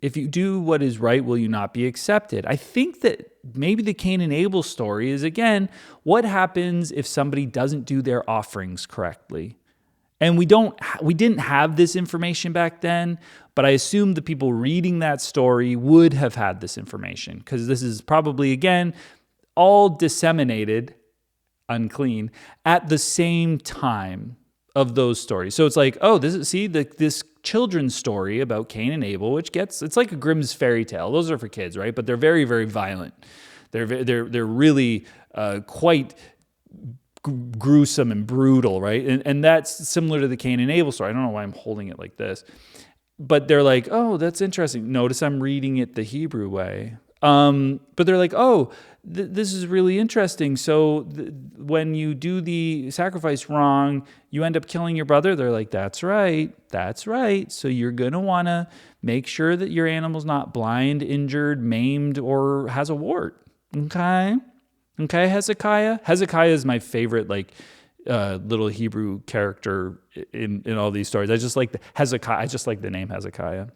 If you do what is right, will you not be accepted? I think that maybe the Cain and Abel story is, again, what happens if somebody doesn't do their offerings correctly? And we didn't have this information back then, but I assume the people reading that story would have had this information, because this is probably, again, all disseminated, unclean, at the same time of those stories. So it's like, oh, this children's story about Cain and Abel, it's like a Grimm's fairy tale. Those are for kids, right? But they're very, very violent. They're really quite gruesome and brutal, right? And that's similar to the Cain and Abel story. I don't know why I'm holding it like this, but they're like, oh, that's interesting. Notice I'm reading it the Hebrew way. But they're like, oh, this is really interesting. So when you do the sacrifice wrong, you end up killing your brother. They're like, that's right. So you're going to want to make sure that your animal's not blind, injured, maimed, or has a wart. Okay, Hezekiah? Hezekiah is my favorite, little Hebrew character in all these stories. I just like the name Hezekiah.